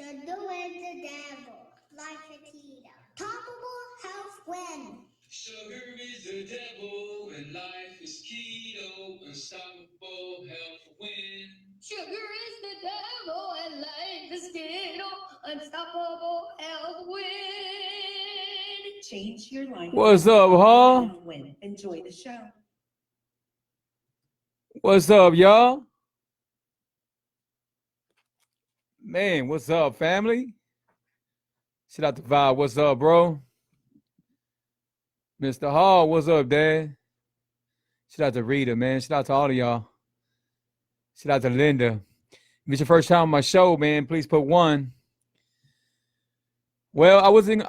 Sugar is the devil, like a keto. Toppable health win. Sugar is the devil and life is keto. Unstoppable health win. Sugar is the devil and life is keto. Unstoppable health win. Change your life. What's up, huh? Win. Enjoy the show. What's up, y'all? Man, what's up, family? Shout out to Vibe. What's up, bro? Mr. Hall, what's up, Dad? Shout out to Rita, man. Shout out to all of y'all. Shout out to Linda. If it's your first time on my show, man, please put 1. Well, I wasn't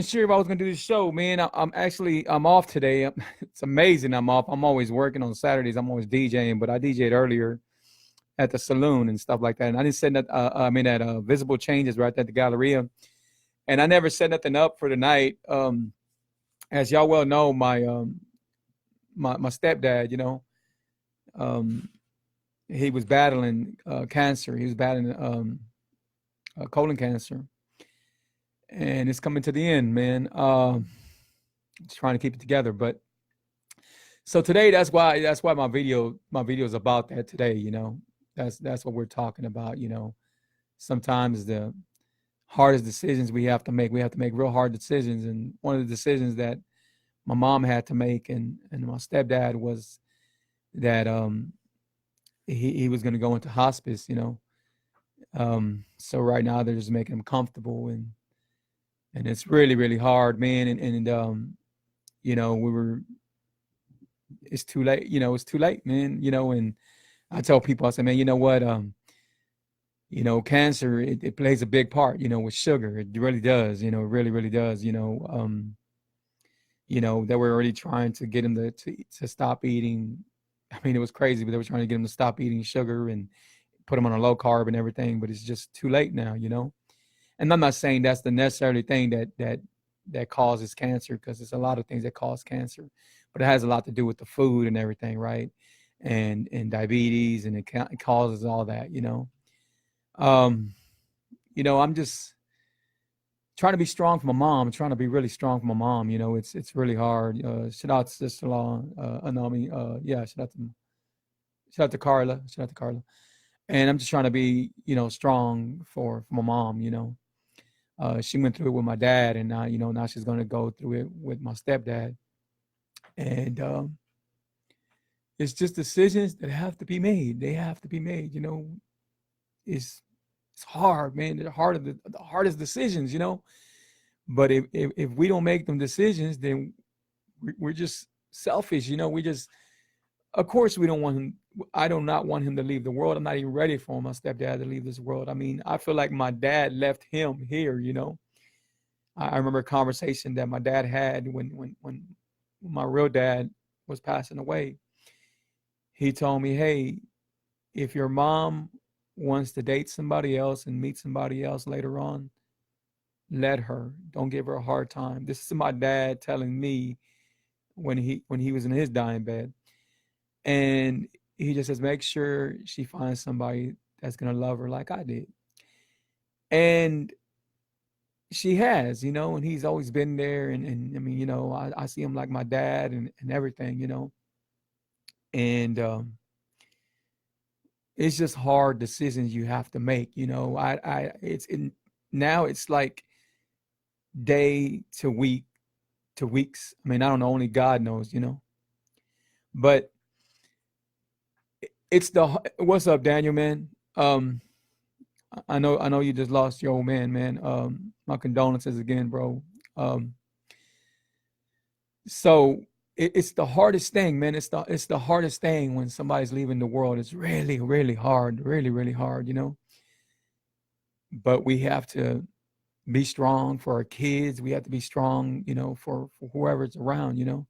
sure if I was gonna do this show, man. I'm off today. It's amazing. I'm off. I'm always working on Saturdays. I'm always DJing, but I DJed earlier at the saloon and stuff like that. And I didn't set that. At Visible Changes right at the Galleria, and I never set nothing up for tonight. As y'all well know, my stepdad, he was battling cancer. He was battling colon cancer. And it's coming to the end, man. Just trying to keep it together. But so today, that's why my video is about that today. That's what we're talking about. Sometimes the hardest decisions we have to make real hard decisions. And one of the decisions that my mom had to make and my stepdad was that he was going to go into hospice. So right now they're just making him comfortable and it's really, really hard, man. It's too late, it's too late, man, and I tell people, I say, man, you know what? Cancer, it plays a big part, with sugar. It really does, it really, really does, that we're already trying to get him to stop eating. I mean, it was crazy, but they were trying to get him to stop eating sugar and put him on a low carb and everything, but it's just too late now, And I'm not saying that's the necessarily thing that causes cancer, because there's a lot of things that cause cancer, but it has a lot to do with the food and everything, right? And diabetes, and it causes all that, I'm just trying to be strong for my mom. I'm trying to be really strong for my mom. It's really hard. Shout out to sister-in-law, Anami. Shout out to Carla. And I'm just trying to be, strong for my mom. She went through it with my dad, and now she's going to go through it with my stepdad. And it's just decisions that have to be made. They have to be made. It's hard, man. The hardest decisions. But if we don't make them decisions, then we're just selfish. Of course, we don't want him. I do not want him to leave the world. I'm not even ready for my stepdad to leave this world. I mean, I feel like my dad left him here, I remember a conversation that my dad had when my real dad was passing away. He told me, hey, if your mom wants to date somebody else and meet somebody else later on, let her. Don't give her a hard time. This is my dad telling me when he was in his dying bed. And he just says, make sure she finds somebody that's going to love her like I did. And she has, and he's always been there. And I mean, I see him like my dad and everything, and it's just hard decisions you have to make. Now it's like day to week to weeks. I mean, I don't know, only God knows, but what's up, Daniel, man? I know you just lost your old man. My condolences again, bro. So it's the hardest thing, man. It's the hardest thing when somebody's leaving the world. It's really, really hard, really, really hard, But we have to be strong for our kids. We have to be strong, for whoever's around, And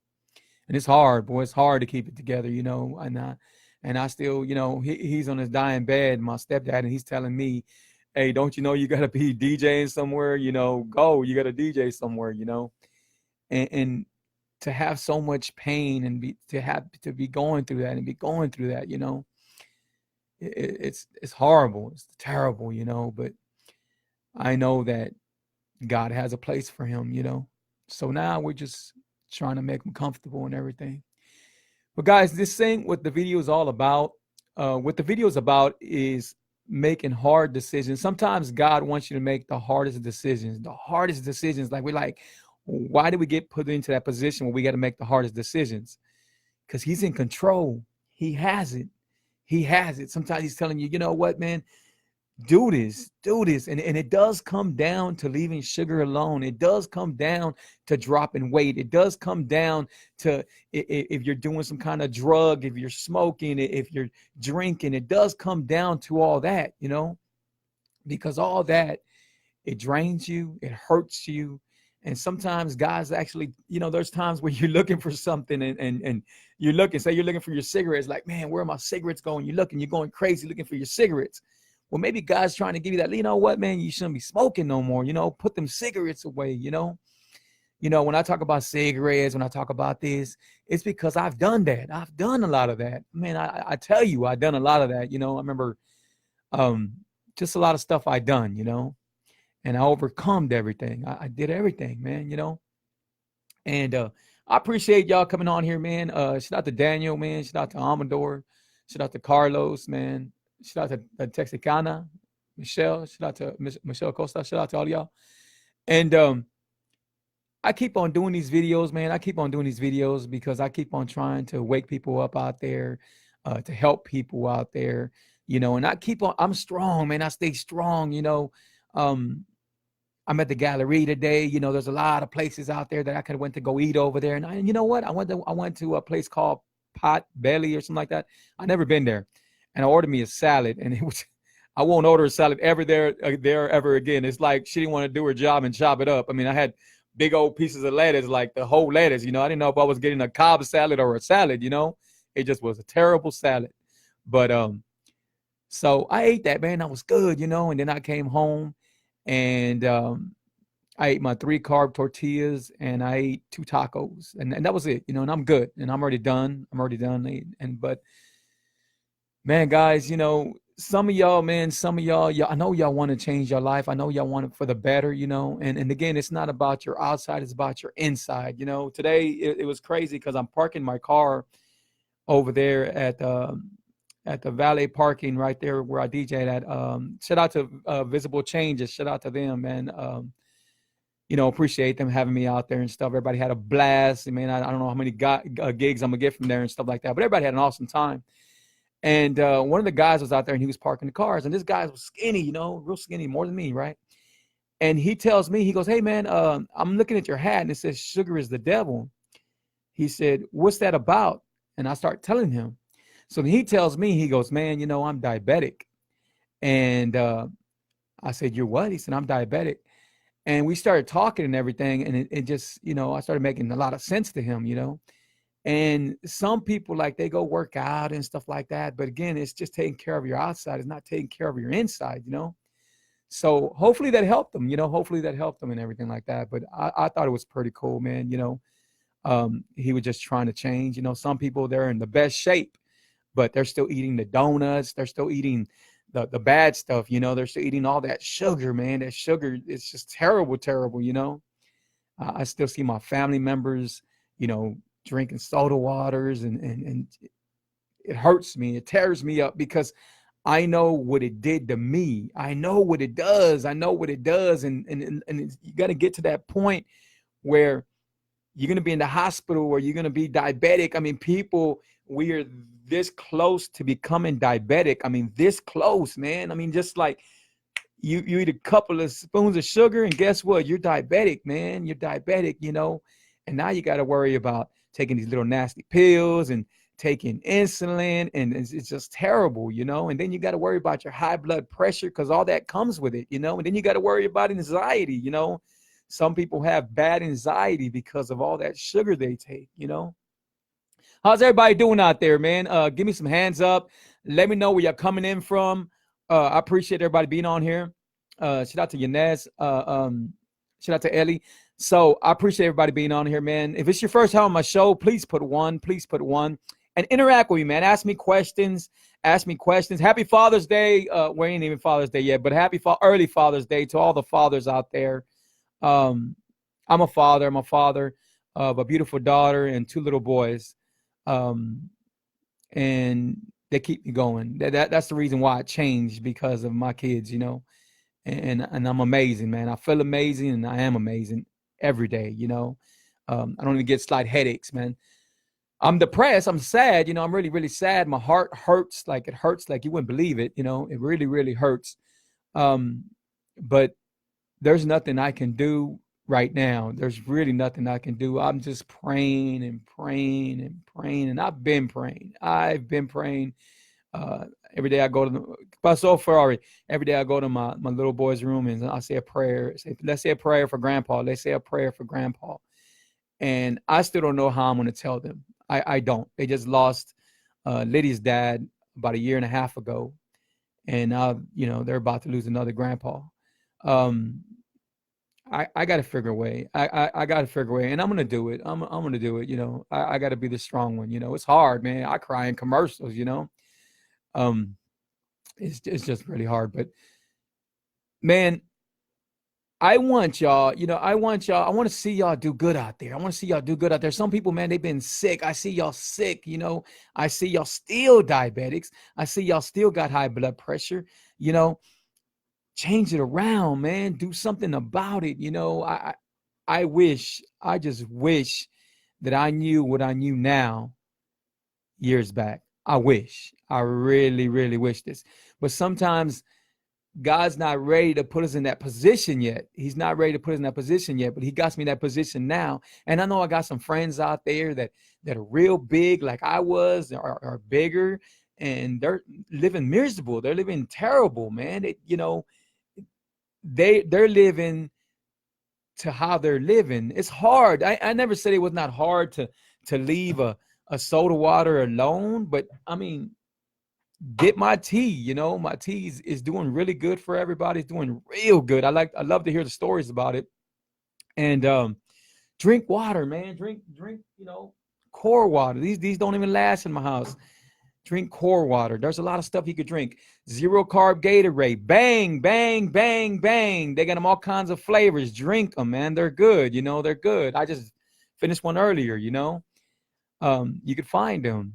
it's hard, boy. It's hard to keep it together, And I still, he's on his dying bed, my stepdad, and he's telling me, hey, don't you know you got to be DJing somewhere, go, you got to DJ somewhere, and to have so much pain and to be going through that, it's horrible. It's terrible, but I know that God has a place for him, you know. So now we're just trying to make him comfortable and everything. But guys, this thing, what the video is all about, what the video is about is making hard decisions. Sometimes God wants you to make the hardest decisions. The hardest decisions, like we're like, why did we get put into that position where we got to make the hardest decisions? Because he's in control. He has it. He has it. Sometimes he's telling you, you know what, man, do this, do this. And it does come down to leaving sugar alone. It does come down to dropping weight. It does come down to if you're doing some kind of drug, if you're smoking, if you're drinking, it does come down to all that, you know, because all that, it drains you, it hurts you. And sometimes guys actually, you know, there's times where you're looking for something and you're looking, say you're looking for your cigarettes, like, man, where are my cigarettes going? You're looking, you're going crazy looking for your cigarettes. Well, maybe God's trying to give you that, you know what, man, you shouldn't be smoking no more, you know, put them cigarettes away, you know. You know, when I talk about cigarettes, when I talk about this, it's because I've done that. I've done a lot of that. Man, I tell you, I've done a lot of that. You know, I remember just a lot of stuff I done, you know, and I overcome everything. I did everything, man, you know. And I appreciate y'all coming on here, man. Shout out to Daniel, man. Shout out to Amador. Shout out to Carlos, man. Shout out to Texicana, Michelle. Shout out to Michelle Costa. Shout out to all y'all. And I keep on doing these videos, man. I keep on doing these videos because I keep on trying to wake people up out there, to help people out there, you know. And I keep on, I'm strong, man. I stay strong, you know. I'm at the gallery today. You know, there's a lot of places out there that I could have went to go eat over there. And you know what? I went to a place called Pot Belly or something like that. I've never been there. And I ordered me a salad, and it was, I won't order a salad ever there ever again. It's like she didn't want to do her job and chop it up. I mean, I had big old pieces of lettuce, like the whole lettuce, you know. I didn't know if I was getting a Cobb salad or a salad, you know. It just was a terrible salad. But so I ate that, man. That was good, you know. And then I came home and I ate my 3 carb tortillas and I ate 2 tacos. And that was it, you know, and I'm good. And I'm already done. But man, guys, you know, some of y'all, I know y'all want to change your life. I know y'all want it for the better, you know. And again, it's not about your outside, it's about your inside. You know, today it was crazy because I'm parking my car over there at the valet parking right there where I DJ at. Shout out to Visible Changes. Shout out to them, man. You know, appreciate them having me out there and stuff. Everybody had a blast. I mean, I don't know how many gigs I'm gonna get from there and stuff like that, but everybody had an awesome time. And one of the guys was out there and he was parking the cars. And this guy was skinny, you know, real skinny, more than me, right? And he tells me, he goes, hey, man, I'm looking at your hat and it says sugar is the devil. He said, what's that about? And I start telling him. So he tells me, he goes, man, you know, I'm diabetic. And I said, you're what? He said, I'm diabetic. And we started talking and everything. And it just, you know, I started making a lot of sense to him, you know. And some people, like, they go work out and stuff like that. But again, it's just taking care of your outside. It's not taking care of your inside, you know. So hopefully that helped them, you know, and everything like that. But I thought it was pretty cool, man. You know, he was just trying to change. You know, some people, they're in the best shape, but they're still eating the donuts. They're still eating the bad stuff, you know. They're still eating all that sugar, man. That sugar, it's just terrible, you know. I still see my family members, you know, drinking soda waters and it hurts me. It tears me up because I know what it did to me. I know what it does. And you got to get to that point where you're going to be in the hospital or you're going to be diabetic. I mean, people, we are this close to becoming diabetic. I mean, this close, man. I mean, just like you eat a couple of spoons of sugar and guess what? You're diabetic, man. You're diabetic, you know, and now you got to worry about taking these little nasty pills and taking insulin, and it's just terrible, you know. And then you got to worry about your high blood pressure because all that comes with it, you know. And then you got to worry about anxiety, you know. Some people have bad anxiety because of all that sugar they take, you know. How's everybody doing out there, man? Give me some hands up. Let me know where you're coming in from. I appreciate everybody being on here. Shout out to Yanez. Shout out to Ellie. So I appreciate everybody being on here, man. If it's your first time on my show, please put one and interact with me, man. Ask me questions. ask me questions. Happy Father's Day. We ain't even Father's Day yet, but early Father's Day to all the fathers out there. I'm a father. I'm a father of a beautiful daughter and 2 little boys. And they keep me going. That's the reason why I changed, because of my kids, you know. And I'm amazing, man. I feel amazing, and I am amazing every day, you know. I don't even get slight headaches, man. I'm depressed. I'm sad. You know, I'm really, really sad. My heart hurts. Like, it hurts like you wouldn't believe it. You know, it really, really hurts. But there's nothing I can do right now. There's really nothing I can do. I'm just praying and praying and praying. And I've been praying. Every day I go to every day I go to my little boy's room and I say a prayer. Let's say a prayer for grandpa. Let's say a prayer for grandpa. And I still don't know how I'm going to tell them. I don't. They just lost Lydia's dad about 1.5 years ago. And you know, they're about to lose another grandpa. I got to figure a way. I got to figure a way, and I'm going to do it. I'm going to do it. You know, I got to be the strong one. You know, it's hard, man. I cry in commercials, you know. It's just really hard. But, man, I want y'all, you know, I want to see y'all do good out there. I want to see y'all do good out there. Some people, man, they've been sick. I see y'all sick, you know. I see y'all still diabetics. I see y'all still got high blood pressure, you know. Change it around, man. Do something about it. You know, I just wish that I knew what I knew now years back. I really, really wish this. But sometimes God's not ready to put us in that position yet. He's not ready to put us in that position yet, but he got me in that position now. And I know I got some friends out there that are real big, like I was, are bigger, and they're living miserable. They're living terrible, man. You know, they're living to how they're living. It's hard. I never said it was not hard to leave a soda water alone, but I mean, get my tea, you know. My tea is doing really good for everybody. It's doing real good. I love to hear the stories about it. And drink water, man. Drink, you know, core water. These don't even last in my house. Drink core water. There's a lot of stuff you could drink. 0 carb Gatorade. Bang, bang, bang, bang. They got them all kinds of flavors. Drink them, man. They're good. You know, they're good. I just finished one earlier, you know. You could find them.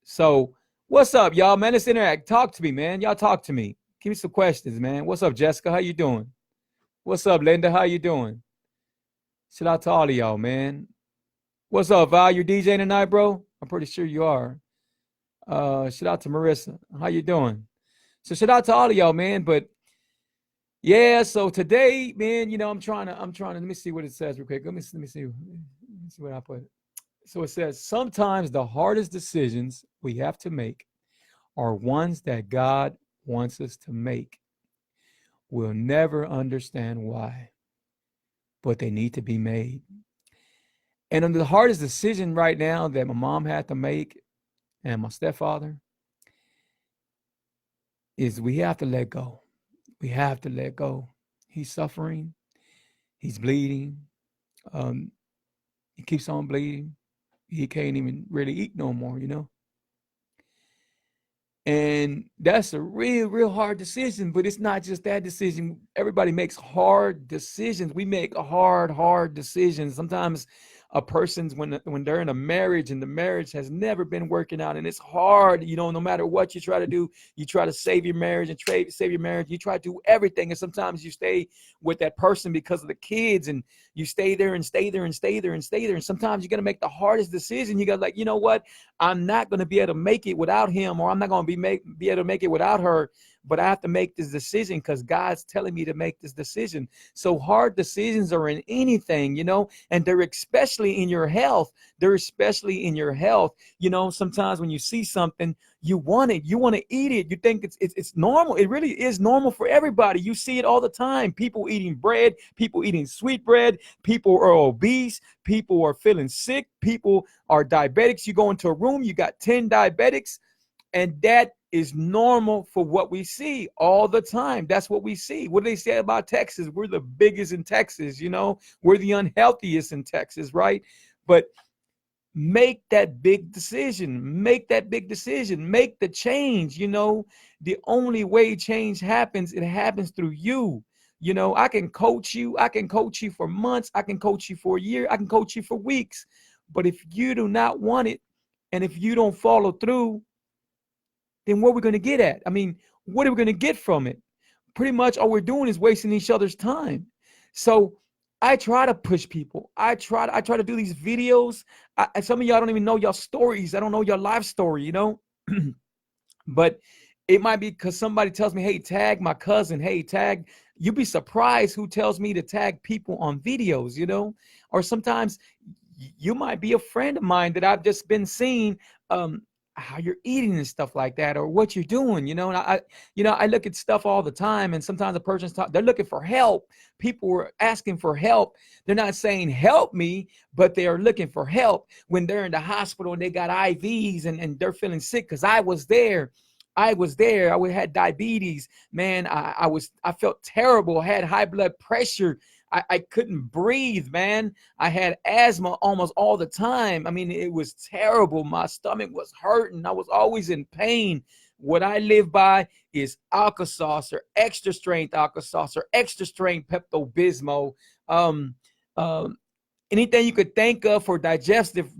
So what's up, y'all, man? Let's interact. Talk to me, man. Y'all talk to me. Give me some questions, man. What's up, Jessica? How you doing? What's up, Linda? How you doing? Shout out to all of y'all, man. What's up, Val? You DJing tonight, bro? I'm pretty sure you are. Shout out to Marissa. How you doing? So shout out to all of y'all, man. But yeah, so today, man, you know, I'm trying to, let me see what it says real quick. Let me see what I put. So it says, sometimes the hardest decisions we have to make are ones that God wants us to make. We'll never understand why, but they need to be made. And the hardest decision right now that my mom had to make and my stepfather is we have to let go. We have to let go. He's suffering. He's bleeding. He keeps on bleeding. He can't even really eat no more, you know. And that's a real, real hard decision, but it's not just that decision. Everybody makes hard decisions. We make hard decisions. Sometimes a person's when they're in a marriage and the marriage has never been working out and it's hard, you know, no matter what you try to do, you try to save your marriage and save your marriage. You try to do everything. And sometimes you stay with that person because of the kids and you stay there and stay there and stay there and stay there. And sometimes you're going to make the hardest decision. You got like, you know what? I'm not going to be able to make it without him, or I'm not going to be able to make it without her. But I have to make this decision because God's telling me to make this decision. So hard decisions are in anything, you know, and they're especially in your health. They're especially in your health. You know, sometimes when you see something, you want it, you want to eat it. You think it's normal. It really is normal for everybody. You see it all the time. People eating bread, people eating sweet bread, people are obese, people are feeling sick, people are diabetics. You go into a room, you got 10 diabetics, and that is normal for what we see all the time. That's what we see. What do they say about Texas? We're the biggest in Texas, you know, we're the unhealthiest in Texas, right? But make that big decision. Make that big decision. Make the change. The only way change happens, it happens through you. I can coach you. I can coach you for months. I can coach you for a year. I can coach you for weeks. But if you do not want it, and if you don't follow through, then what are we going to get at? I mean, what are we going to get from it? Pretty much all we're doing is wasting each other's time. So I try to push people. I try to do these videos. Some of y'all don't even know your stories. I don't know your life story, but it might be because somebody tells me, hey, tag my cousin. Hey, tag. You'd be surprised who tells me to tag people on videos, or sometimes you might be a friend of mine that I've just been seeing how you're eating and stuff like that, or what you're doing, and I look at stuff all the time, and sometimes a person's they're looking for help. People are asking for help. They're not saying help me, but they are looking for help when they're in the hospital and they got IVs and they're feeling sick. Because I was there. I had diabetes, man. I felt terrible. I had high blood pressure. I couldn't breathe, man. I had asthma almost all the time. I mean, it was terrible. My stomach was hurting. I was always in pain. What I live by is Alka-Seltz or extra strength Alka-Seltz or extra strength Pepto-Bismol. Anything you could think of for digestive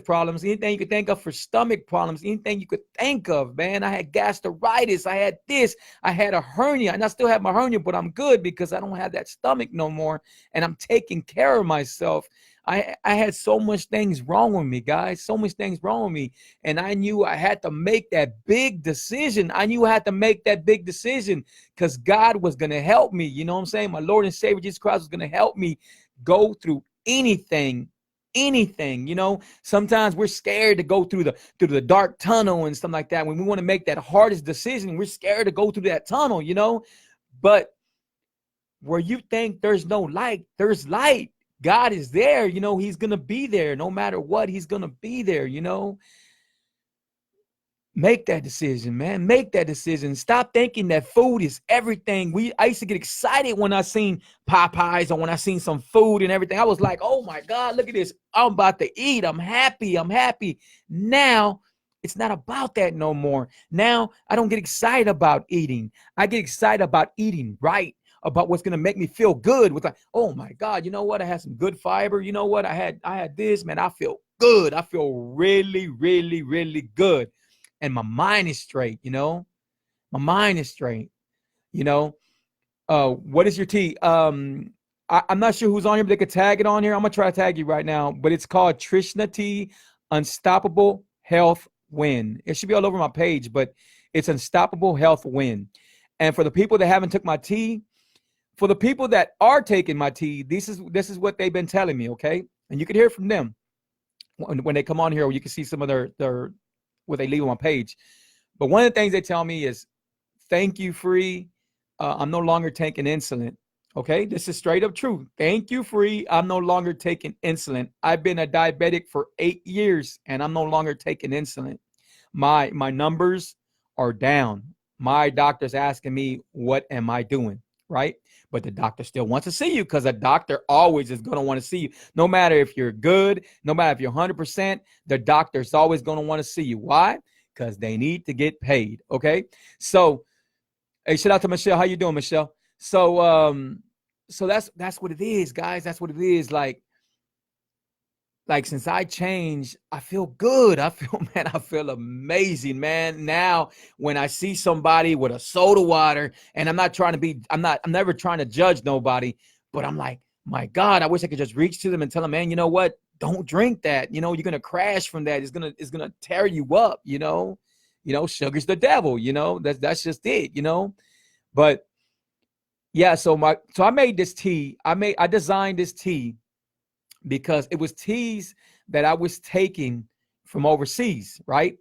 problems, anything you could think of for stomach problems, anything you could think of, man. I had gastritis. I had this. I had a hernia, and I still have my hernia, but I'm good because I don't have that stomach no more, and I'm taking care of myself. I had so much things wrong with me, guys, so much things wrong with me, and I knew I had to make that big decision. I knew I had to make that big decision because God was going to help me. You know what I'm saying? My Lord and Savior Jesus Christ was going to help me go through anything. Sometimes we're scared to go through the dark tunnel and stuff like that. When we want to make that hardest decision, we're scared to go through that tunnel, but where you think there's no light, there's light. God is there. He's gonna be there no matter what. He's gonna be there. Make that decision, man. Make that decision. Stop thinking that food is everything. I used to get excited when I seen Popeyes or when I seen some food and everything. I was like, oh my God, look at this. I'm about to eat. I'm happy. Now, it's not about that no more. Now, I don't get excited about eating. I get excited about eating right, about what's going to make me feel good. With like, oh my God, you know what? I had some good fiber. You know what? I had this, man. I feel good. I feel really, really, really good. And my mind is straight, my mind is straight, what is your tea? I'm not sure who's on here, but they could tag it on here. I'm going to try to tag you right now, but it's called Trishna Tea, Unstoppable Health Win. It should be all over my page, but it's Unstoppable Health Win. And for the people that haven't took my tea, for the people that are taking my tea, this is what they've been telling me. Okay. And you can hear from them when they come on here, or you can see some of their what they leave on my page. But one of the things they tell me is, thank you, Free. I'm no longer taking insulin. Okay, this is straight up true. Thank you, Free. I'm no longer taking insulin. I've been a diabetic for 8 years, and I'm no longer taking insulin. My numbers are down. My doctor's asking me, what am I doing? Right? But the doctor still wants to see you, because a doctor always is going to want to see you. No matter if you're good, no matter if you're 100%, the doctor's always going to want to see you. Why? Because they need to get paid. Okay. So, hey, shout out to Michelle. How you doing, Michelle? So that's what it is, guys. That's what it is. Like since I changed, I feel good. I feel amazing, man. Now, when I see somebody with a soda water, and I'm never trying to judge nobody, but I'm like, my God, I wish I could just reach to them and tell them, man, you know what? Don't drink that. You're going to crash from that. It's going to tear you up, sugar's the devil, that's just it, but yeah. So I made this tea. I designed this tea because it was teas that I was taking from overseas, right?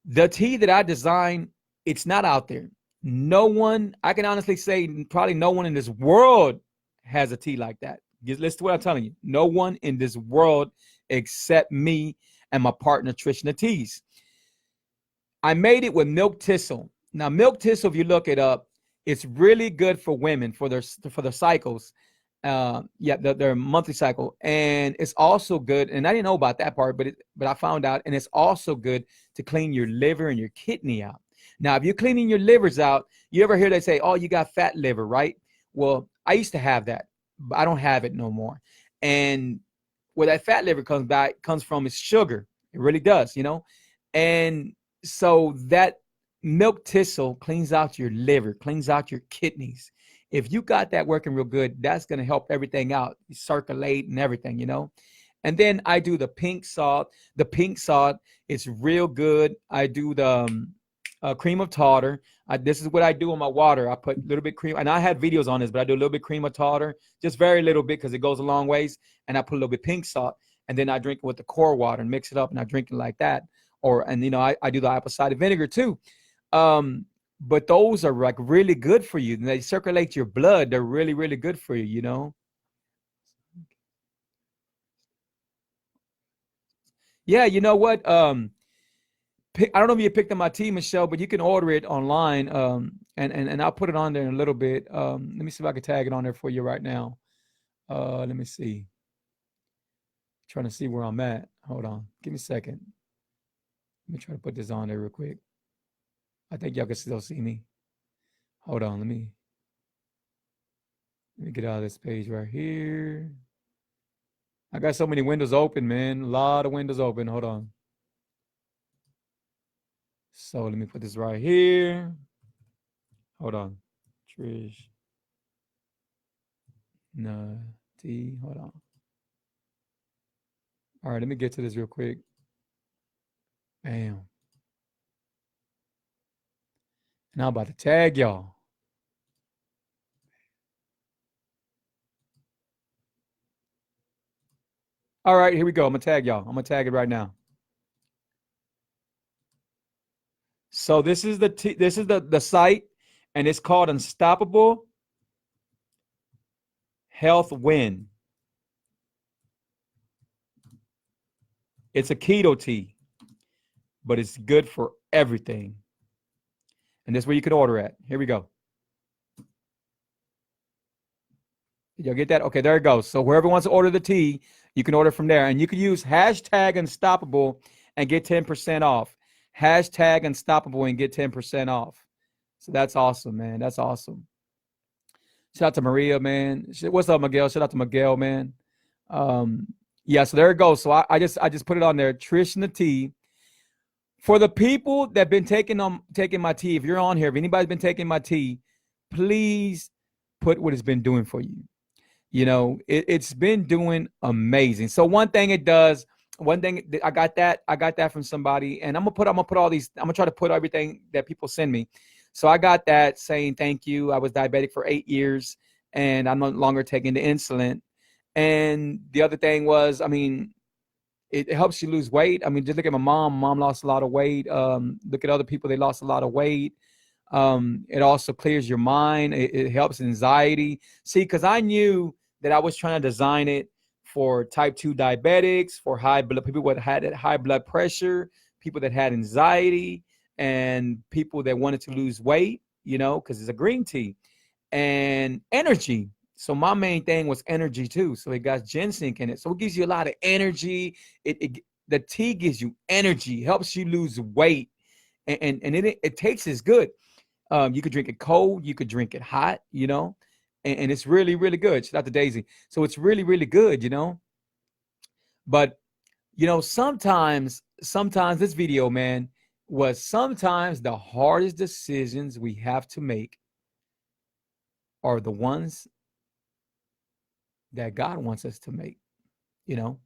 The tea that I designed, it's not out there. No one, I can honestly say, probably no one in this world has a tea like that. Listen to what I'm telling you. No one in this world except me and my partner, Trishna Teas. I made it with milk thistle. Now, milk thistle, if you look it up, it's really good for women, for their cycles. Yeah, their monthly cycle, and it's also good. And I didn't know about that part, but I found out, and it's also good to clean your liver and your kidney out. Now, if you're cleaning your livers out, you ever hear they say, "Oh, you got fat liver," right? Well, I used to have that, but I don't have it no more. And where that fat liver comes from is sugar. It really does, And so that milk thistle cleans out your liver, cleans out your kidneys. If you got that working real good, that's going to help everything out, circulate and everything. And then I do the pink salt. The pink salt is real good. I do the cream of tartar. This is what I do on my water. I put a little bit cream, and I had videos on this, but I do a little bit cream of tartar, just very little bit because it goes a long ways. And I put a little bit pink salt, and then I drink it with the core water and mix it up, and I drink it like that. And I do the apple cider vinegar too. But those are like really good for you. They circulate your blood. They're really, really good for you. Yeah, you know what? I don't know if you picked up my tea, Michelle, but you can order it online. And I'll put it on there in a little bit. Let me see if I can tag it on there for you right now. Let me see. Trying to see where I'm at. Hold on. Give me a second. Let me try to put this on there real quick. I think y'all can still see me. Hold on. Let me get out of this page right here. I got so many windows open, man. A lot of windows open. Hold on. So let me put this right here. Hold on. Trish. No. T. Hold on. All right, let me get to this real quick. Bam. And I'm about to tag y'all. All right, here we go. I'm gonna tag y'all. I'm gonna tag it right now. So this is the site, and it's called Unstoppable Health Win. It's a keto tea, but it's good for everything. And that's where you can order at. Here we go. Did y'all get that? Okay, there it goes. So whoever wants to order the tea, you can order from there. And you can use hashtag Unstoppable and get 10% off. Hashtag Unstoppable and get 10% off. So that's awesome, man. That's awesome. Shout out to Maria, man. What's up, Miguel? Shout out to Miguel, man. Yeah, so there it goes. So I just put it on there. Trish and the tea. For the people that been taking my tea, if you're on here, if anybody's been taking my tea, please put what it's been doing for you. It's been doing amazing. So one thing I got that from somebody, and I'm gonna put all these. I'm gonna try to put everything that people send me. So I got that saying thank you. I was diabetic for 8 years, and I'm no longer taking the insulin. And the other thing was, it helps you lose weight. Just look at my mom. Mom lost a lot of weight. Look at other people; they lost a lot of weight. It also clears your mind. It helps anxiety. See, because I knew that I was trying to design it for type 2 diabetics, for people that had high blood pressure, people that had anxiety, and people that wanted to lose weight, because it's a green tea, and energy. So my main thing was energy too. So it got ginseng in it. So it gives you a lot of energy. The tea gives you energy, helps you lose weight, and it tastes as good. You could drink it cold, you could drink it hot, and it's really, really good. Shout out to Daisy. So it's really, really good, But sometimes this video, man, was sometimes the hardest decisions we have to make are the ones that God wants us to make. We don't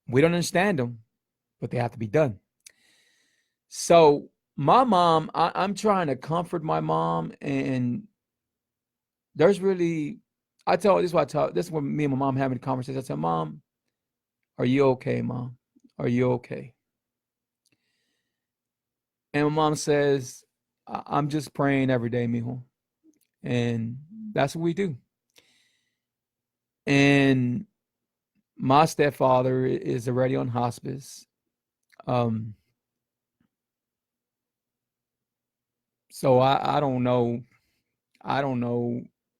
understand them, but they have to be done. So my mom, I'm trying to comfort my mom, and there's really, this is what me and my mom having a conversation. I said, Mom, are you okay, Mom? Are you okay? And my mom says, I'm just praying every day, mijo. And that's what we do. And my stepfather is already on hospice. So I don't know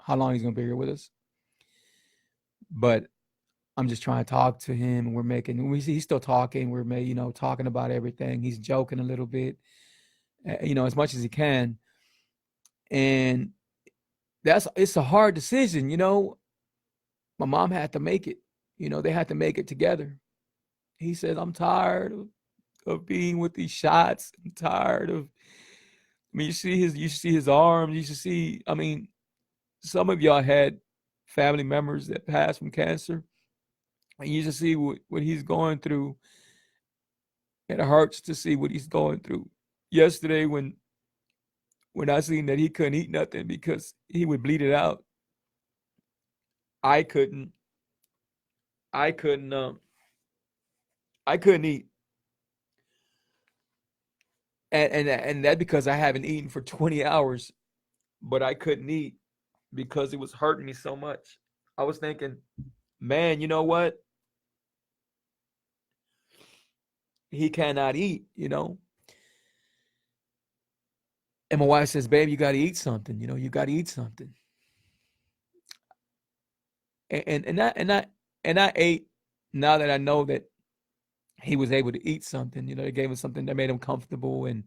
how long he's gonna be here with us. but I'm just trying to talk to him, and he's still talking. We're talking about everything. He's joking a little bit, as much as he can. And it's a hard decision. My mom had to make it. They had to make it together. He says, I'm tired of being with these shots. I'm tired of, you see his arms. You should see, some of y'all had family members that passed from cancer, and you just see what he's going through. And it hurts to see what he's going through. Yesterday, when I seen that he couldn't eat nothing because he would bleed it out, I couldn't, I couldn't, I couldn't eat, and that because I haven't eaten for 20 hours, but I couldn't eat because it was hurting me so much. I was thinking, man, you know what? He cannot eat, And my wife says, babe, you got to eat something, you got to eat something. And I ate now that I know that he was able to eat something. They gave him something that made him comfortable, and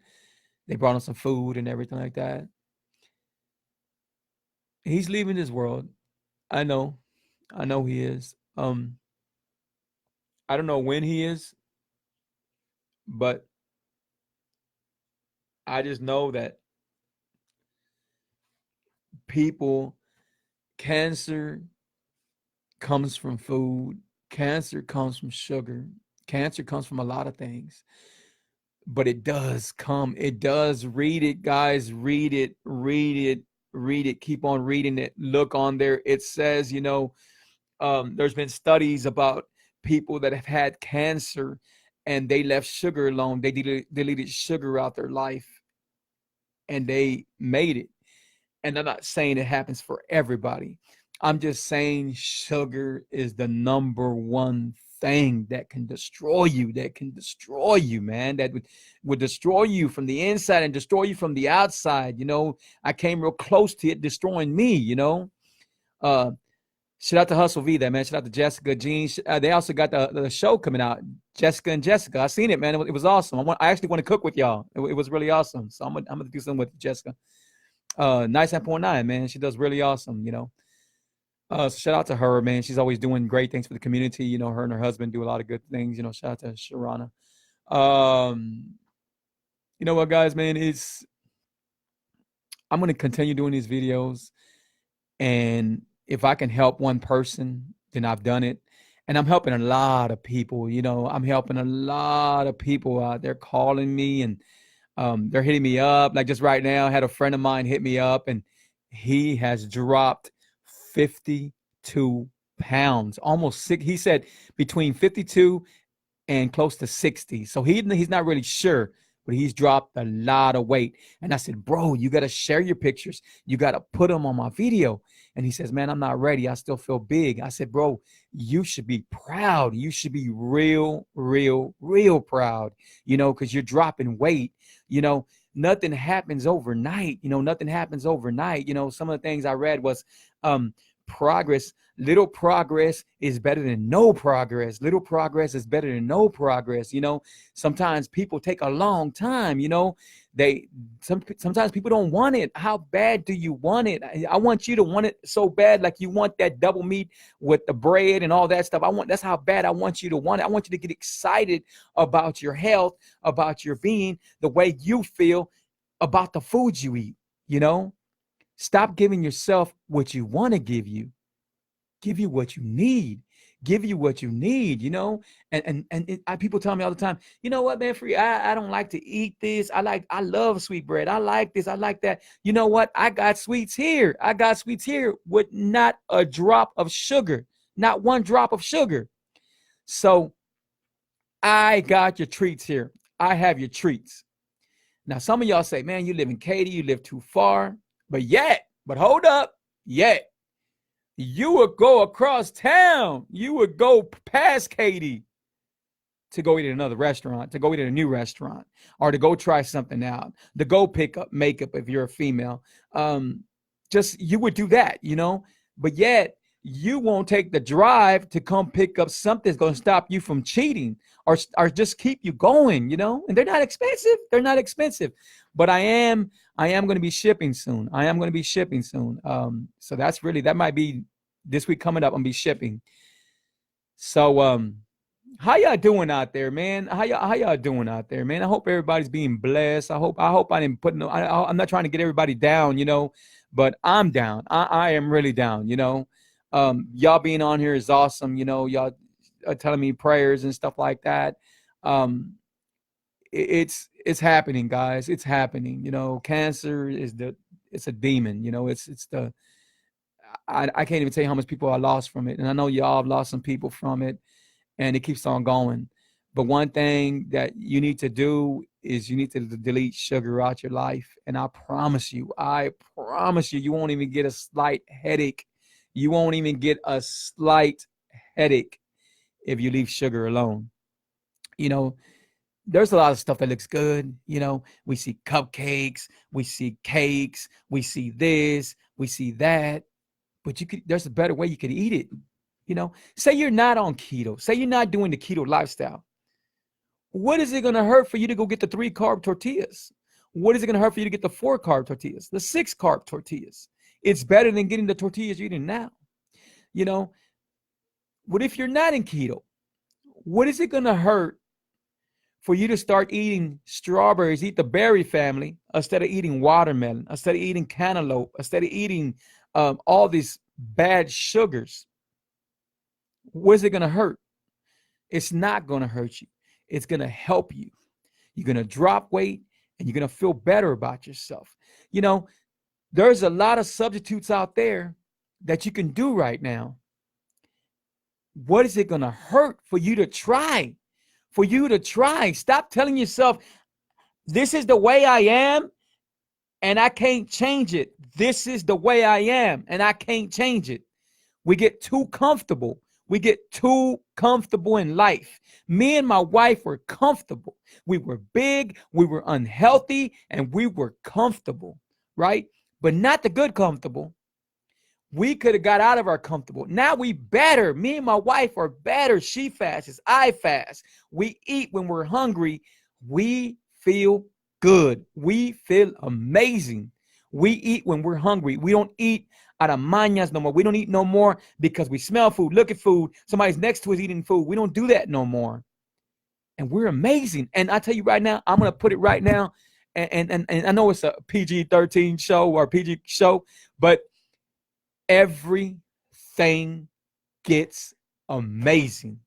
they brought him some food and everything like that. He's leaving this world. I know he is. I don't know when he is, but I just know that cancer comes from food, cancer comes from sugar, cancer comes from a lot of things. But it does, read it, guys, read it, keep on reading it, look on there. It says, there's been studies about people that have had cancer and they left sugar alone. They deleted sugar out their life and they made it. And I'm not saying it happens for everybody. I'm just saying sugar is the number one thing that can destroy you, man, that would destroy you from the inside and destroy you from the outside. I came real close to it destroying me. Shout out to Hustle V, that man. Shout out to Jessica, Jean. They also got the show coming out, Jessica and Jessica. I seen it, man. It was awesome. I actually want to cook with y'all. It was really awesome. So I'm gonna do something with Jessica. 97.9, man. She does really awesome. So shout out to her, man. She's always doing great things for the community. Her and her husband do a lot of good things. Shout out to Sharana. You know what, guys, man? I'm gonna continue doing these videos, and if I can help one person, then I've done it. And I'm helping a lot of people. I'm helping a lot of people out there calling me, and they're hitting me up. Like just right now, I had a friend of mine hit me up, and he has dropped 52 pounds, almost 6. He said between 52 and close to 60. So he's not really sure, but he's dropped a lot of weight. And I said, bro, you got to share your pictures. You got to put them on my video. And he says, man, I'm not ready. I still feel big. I said, bro, you should be proud. You should be real, real, real proud, because you're dropping weight. Nothing happens overnight. Nothing happens overnight. Some of the things I read was progress. Little progress is better than no progress. Little progress is better than no progress. Sometimes people take a long time. Sometimes people don't want it. How bad do you want it? I want you to want it so bad, like you want that double meat with the bread and all that stuff. That's how bad I want you to want it. I want you to get excited about your health, about your being, the way you feel about the food you eat. Stop giving yourself what you want to give you. Give you what you need. Give you what you need, people tell me all the time, you know what, man, Free, I don't like to eat this. I love sweet bread. I like this. I like that. You know what? I got sweets here. With not a drop of sugar, not one drop of sugar. So I got your treats here. I have your treats. Now, some of y'all say, man, you live in Katy, you live too far. But hold up, you would go across town. You would go past Katy to go eat at another restaurant, to go eat at a new restaurant, or to go try something out, to go pick up makeup if you're a female. You would do that, but yet you won't take the drive to come pick up something that's going to stop you from cheating or just keep you going, you know. And they're not expensive. They're not expensive. But I am going to be shipping soon. I am going to be shipping soon. So that might be this week coming up. I'm going to be shipping. So how y'all doing out there, man? How y'all doing out there, man? I hope everybody's being blessed. I hope I didn't put no. I'm not trying to get everybody down, you know, but I'm down. I am really down, you know. Y'all being on here is awesome, you know. Y'all are telling me prayers and stuff like that. It's happening, guys. It's happening. You know, cancer it's a demon. You know, I can't even tell you how much people I lost from it, and I know y'all have lost some people from it. And it keeps on going. But one thing that you need to do is you need to delete sugar out your life. And I promise you, you won't even get a slight headache. You won't even get a slight headache if you leave sugar alone. You know, there's a lot of stuff that looks good. You know, we see cupcakes, we see cakes, we see this, we see that. But there's a better way you could eat it. You know, say you're not on keto. Say you're not doing the keto lifestyle. What is it going to hurt for you to go get the 3-carb tortillas? What is it going to hurt for you to get the 4-carb tortillas, the 6-carb tortillas? It's better than getting the tortillas you're eating now. You know, what if you're not in keto? What is it going to hurt for you to start eating strawberries, eat the berry family, instead of eating watermelon, instead of eating cantaloupe, instead of eating all these bad sugars? What is it going to hurt? It's not going to hurt you. It's going to help you. You're going to drop weight and you're going to feel better about yourself. You know, there's a lot of substitutes out there that you can do right now. What is it going to hurt for you to try? For you to try. Stop telling yourself, this is the way I am and I can't change it. This is the way I am and I can't change it. We get too comfortable. We get too comfortable in life. Me and my wife were comfortable. We were big, we were unhealthy, and we were comfortable, right? But not the good comfortable. We could have got out of our comfortable. Now we better. Me and my wife are better. She fasts, I fast. We eat when we're hungry. We feel good. We feel amazing. We eat when we're hungry. We don't eat out of mañas no more. We don't eat no more because we smell food, look at food. Somebody's next to us eating food. We don't do that no more. And we're amazing. And I tell you right now, I'm going to put it right now. And I know it's a PG-13 show or PG show, but everything gets amazing.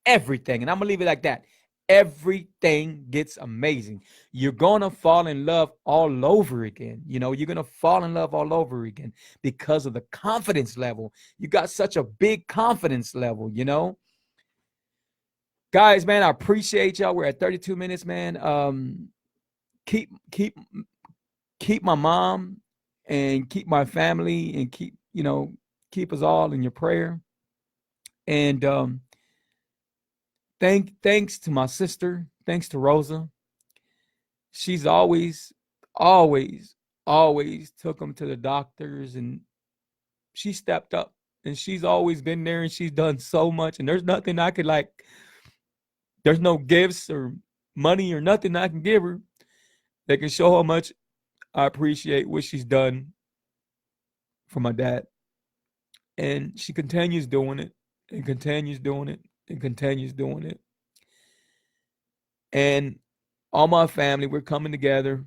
Everything. And I'm going to leave it like that. Everything gets amazing. You're going to fall in love all over again. You know, you're going to fall in love all over again because of the confidence level. You got such a big confidence level, you know. Guys, man, I appreciate y'all. We're at 32 minutes, man. Keep my mom and keep my family and keep us all in your prayer. And thanks to my sister. Thanks to Rosa. She's always took them to the doctors, and she stepped up, and she's always been there, and she's done so much. And there's nothing I could there's no gifts or money or nothing I can give her that can show how much I appreciate what she's done for my dad. And she continues doing it and continues doing it and continues doing it. And all my family, we're coming together,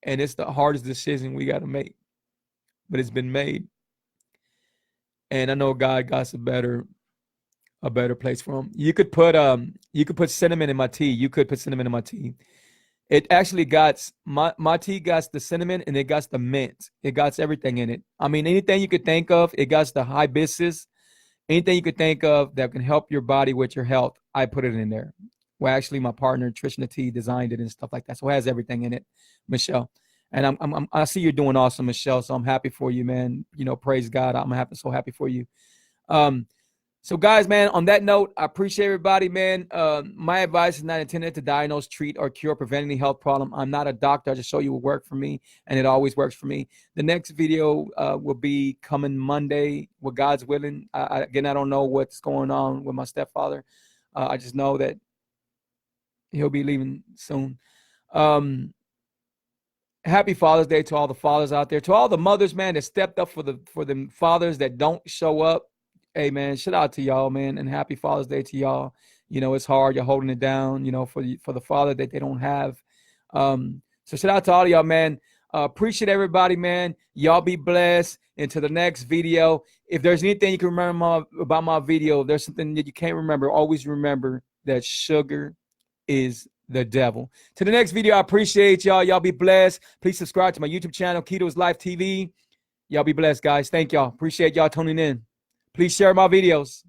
and it's the hardest decision we got to make, but it's been made. And I know God got a better place for him. You could put cinnamon in my tea. You could put cinnamon in my tea. It actually got my tea got the cinnamon and it got the mint. It got everything in it. I mean, anything you could think of, it got the hibiscus. Anything you could think of that can help your body with your health, I put it in there. Well, actually, my partner Trishna T designed it and stuff like that, so it has everything in it, Michelle. And I see you're doing awesome, Michelle. So I'm happy for you, man. You know, praise God. I'm so happy for you. So guys, man, on that note, I appreciate everybody, man. My advice is not intended to diagnose, treat, or cure, prevent any health problem. I'm not a doctor. I just show you what worked for me, and it always works for me. The next video will be coming Monday, with God's willing. Again, I don't know what's going on with my stepfather. I just know that he'll be leaving soon. Happy Father's Day to all the fathers out there, to all the mothers, man, that stepped up for the fathers that don't show up. Hey, man, shout out to y'all, man, and happy Father's Day to y'all. You know, it's hard. You're holding it down, you know, for the father that they don't have. So shout out to all of y'all, man. Appreciate everybody, man. Y'all be blessed. Until the next video. If there's anything you can remember about my video, if there's something that you can't remember, always remember that sugar is the devil. To the next video, I appreciate y'all. Y'all be blessed. Please subscribe to my YouTube channel, KETO's Life TV. Y'all be blessed, guys. Thank y'all. Appreciate y'all tuning in. Please share my videos.